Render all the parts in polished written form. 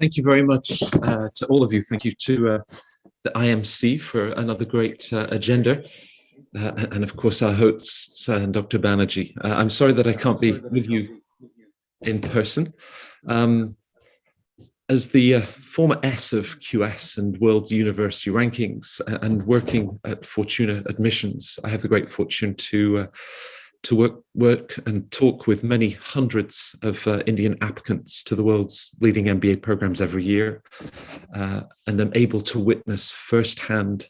Thank you very much to all of you. Thank you to the IMC for another great agenda. And of course, our hosts, Dr. Banerjee. I'm sorry that I can't be with you in person. As the former S of QS and World University Rankings and working at Fortuna Admissions, I have the great fortune to work and talk with many hundreds of Indian applicants to the world's leading MBA programs every year. And I'm able to witness firsthand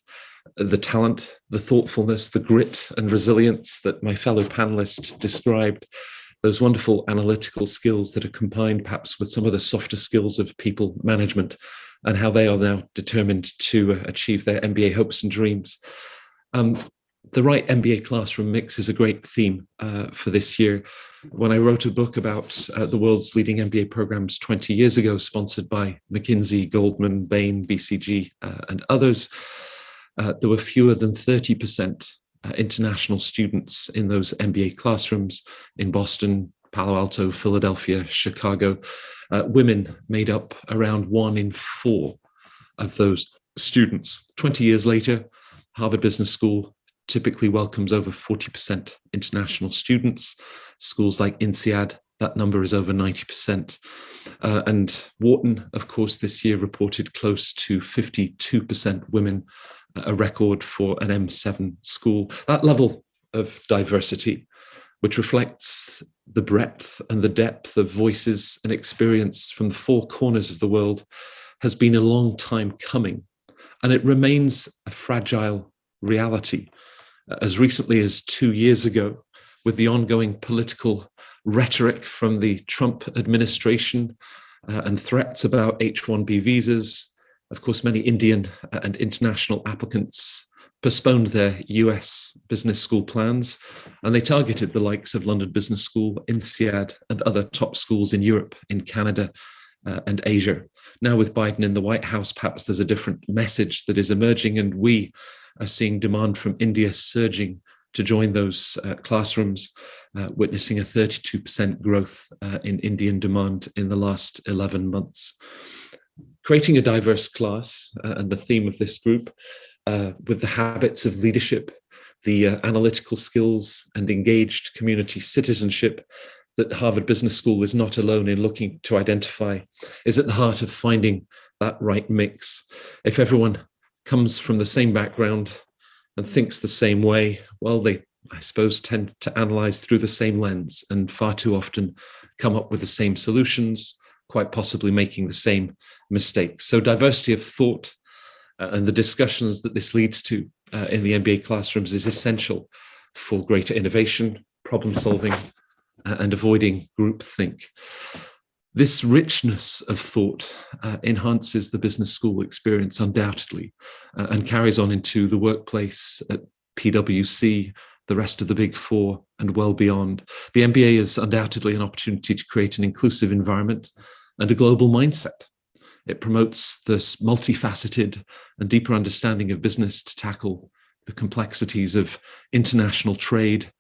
the talent, the thoughtfulness, the grit and resilience that my fellow panelists described, those wonderful analytical skills that are combined perhaps with some of the softer skills of people management, and how they are now determined to achieve their MBA hopes and dreams. The right MBA classroom mix is a great theme for this year. When I wrote a book about the world's leading MBA programs 20 years ago, sponsored by McKinsey, Goldman, Bain, BCG, and others, there were fewer than 30% international students in those MBA classrooms in Boston, Palo Alto, Philadelphia, Chicago. Women made up around 1 in 4 of those students. 20 years later, Harvard Business School typically welcomes over 40% international students. Schools like INSEAD, that number is over 90%. And Wharton, of course, this year reported close to 52% women, a record for an M7 school. That level of diversity, which reflects the breadth and the depth of voices and experience from the 4 corners of the world, has been a long time coming. And it remains a fragile reality. As recently as 2 years ago, with the ongoing political rhetoric from the Trump administration and threats about H-1B visas, of course, many Indian and international applicants postponed their US business school plans, and they targeted the likes of London Business School, INSEAD, and other top schools in Europe, in Canada, and Asia. Now with Biden in the White House, perhaps there's a different message that is emerging, and we are seeing demand from India surging to join those classrooms, witnessing a 32% growth in Indian demand in the last 11 months. Creating a diverse class, and the theme of this group, with the habits of leadership, the analytical skills and engaged community citizenship that Harvard Business School is not alone in looking to identify, is at the heart of finding that right mix. If everyone comes from the same background and thinks the same way, well, they, I suppose, tend to analyze through the same lens and far too often come up with the same solutions, quite possibly making the same mistakes. So diversity of thought and the discussions that this leads to in the MBA classrooms is essential for greater innovation, problem solving, and avoiding groupthink. This richness of thought enhances the business school experience undoubtedly, and carries on into the workplace at PwC, the rest of the Big Four, and well beyond. The MBA is undoubtedly an opportunity to create an inclusive environment and a global mindset. It promotes this multifaceted and deeper understanding of business to tackle the complexities of international trade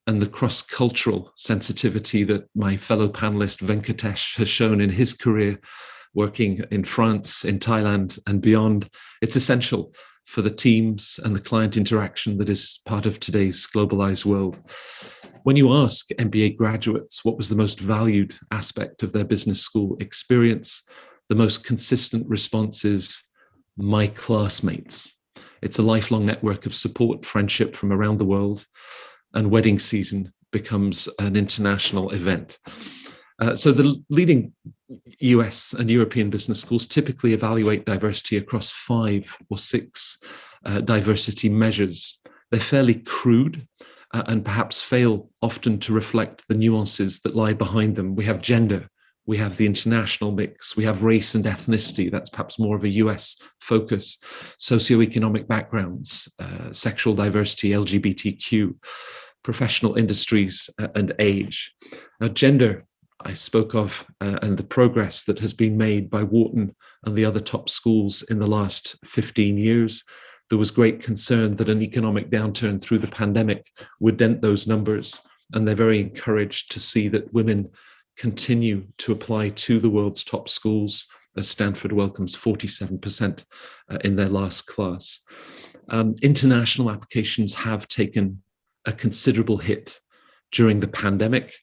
and the cross-cultural sensitivity that my fellow panelist Venkatesh has shown in his career working in France, in Thailand, and beyond. It's essential for the teams and the client interaction that is part of today's globalized world. When you ask MBA graduates what was the most valued aspect of their business school experience, the most consistent response is my classmates. It's a lifelong network of support, friendship from around the world, and wedding season becomes an international event. So the leading US and European business schools typically evaluate diversity across 5 or 6 diversity measures. They're fairly crude and perhaps fail often to reflect the nuances that lie behind them. We have gender, we have the international mix, we have race and ethnicity, that's perhaps more of a US focus, socioeconomic backgrounds, sexual diversity, LGBTQ, professional industries, and age. Now, gender, I spoke of, and the progress that has been made by Wharton and the other top schools in the last 15 years. There was great concern that an economic downturn through the pandemic would dent those numbers, and they're very encouraged to see that women continue to apply to the world's top schools as Stanford welcomes 47% in their last class. International applications have taken a considerable hit during the pandemic.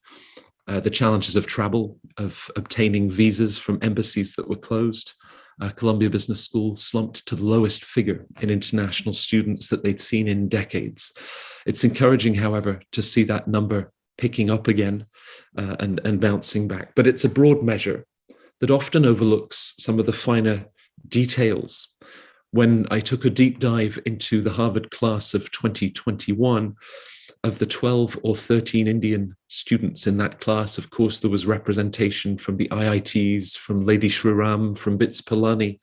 The challenges of travel, of obtaining visas from embassies that were closed. Columbia Business School slumped to the lowest figure in international students that they'd seen in decades. It's encouraging, however, to see that number picking up again and bouncing back. But it's a broad measure that often overlooks some of the finer details. When I took a deep dive into the Harvard class of 2021, of the 12 or 13 Indian students in that class, of course, there was representation from the IITs, from Lady Shri Ram, from BITS Pilani,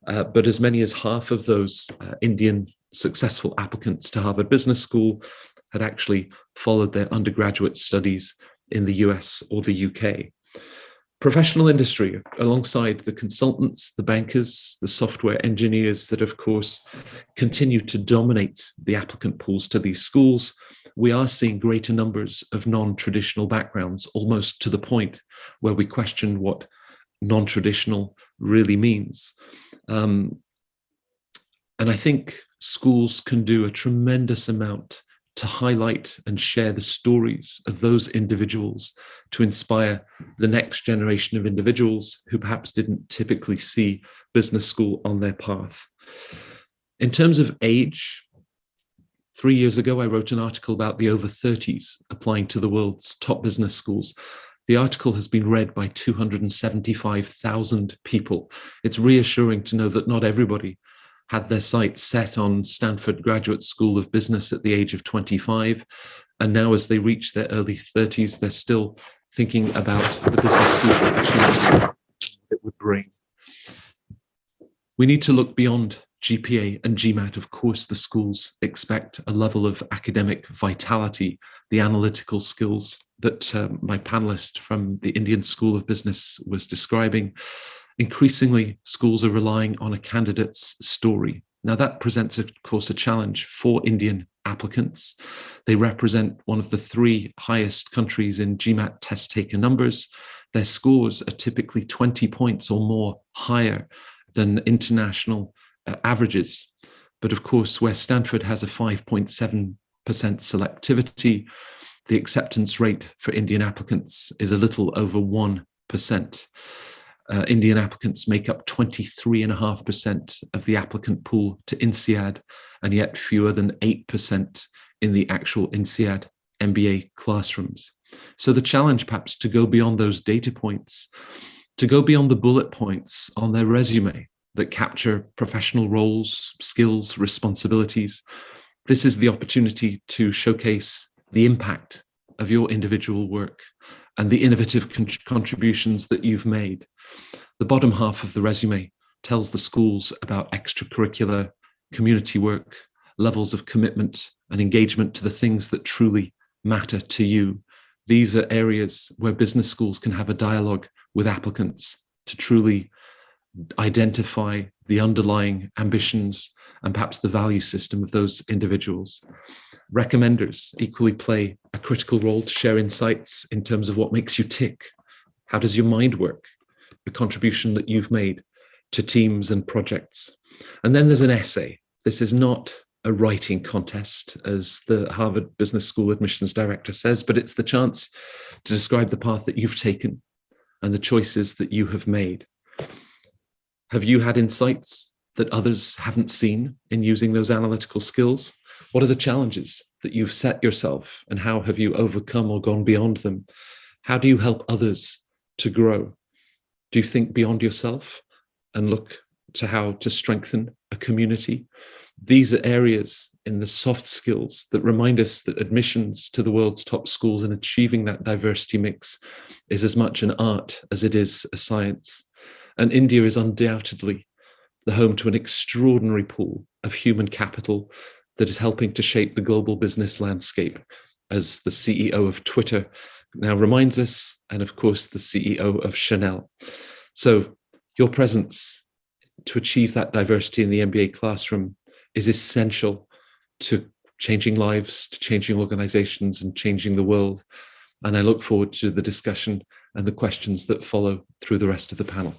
but as many as half of those Indian successful applicants to Harvard Business School had actually followed their undergraduate studies in the US or the UK. Professional industry, alongside the consultants, the bankers, the software engineers that, of course, continue to dominate the applicant pools to these schools, we are seeing greater numbers of non-traditional backgrounds, almost to the point where we question what non-traditional really means. And I think schools can do a tremendous amount to highlight and share the stories of those individuals, to inspire the next generation of individuals who perhaps didn't typically see business school on their path. In terms of age, 3 years ago, I wrote an article about the over 30s applying to the world's top business schools. The article has been read by 275,000 people. It's reassuring to know that not everybody had their sights set on Stanford Graduate School of Business at the age of 25. And now as they reach their early 30s, they're still thinking about the business school opportunity it would bring. We need to look beyond GPA and GMAT. Of course, the schools expect a level of academic vitality, the analytical skills that my panelist from the Indian School of Business was describing. Increasingly, schools are relying on a candidate's story. Now, that presents, of course, a challenge for Indian applicants. They represent one of the 3 highest countries in GMAT test taker numbers. Their scores are typically 20 points or more higher than international averages. But of course, where Stanford has a 5.7% selectivity, the acceptance rate for Indian applicants is a little over 1%. Indian applicants make up 23.5% of the applicant pool to INSEAD, and yet fewer than 8% in the actual INSEAD MBA classrooms. So the challenge perhaps to go beyond those data points, to go beyond the bullet points on their resume that capture professional roles, skills, responsibilities. This is the opportunity to showcase the impact of your individual work and the innovative contributions that you've made. The bottom half of the resume tells the schools about extracurricular, community work, levels of commitment and engagement to the things that truly matter to you. These are areas where business schools can have a dialogue with applicants to truly identify the underlying ambitions and perhaps the value system of those individuals. Recommenders equally play a critical role to share insights in terms of what makes you tick. How does your mind work? The contribution that you've made to teams and projects. And then there's an essay. This is not a writing contest, as the Harvard Business School admissions director says, but it's the chance to describe the path that you've taken and the choices that you have made. Have you had insights that others haven't seen in using those analytical skills? What are the challenges that you've set yourself, and how have you overcome or gone beyond them? How do you help others to grow? Do you think beyond yourself and look to how to strengthen a community? These are areas in the soft skills that remind us that admissions to the world's top schools and achieving that diversity mix is as much an art as it is a science. And India is undoubtedly the home to an extraordinary pool of human capital that is helping to shape the global business landscape, as the CEO of Twitter now reminds us, and of course the CEO of Chanel. So your presence to achieve that diversity in the MBA classroom is essential to changing lives, to changing organizations and changing the world. And I look forward to the discussion and the questions that follow through the rest of the panel.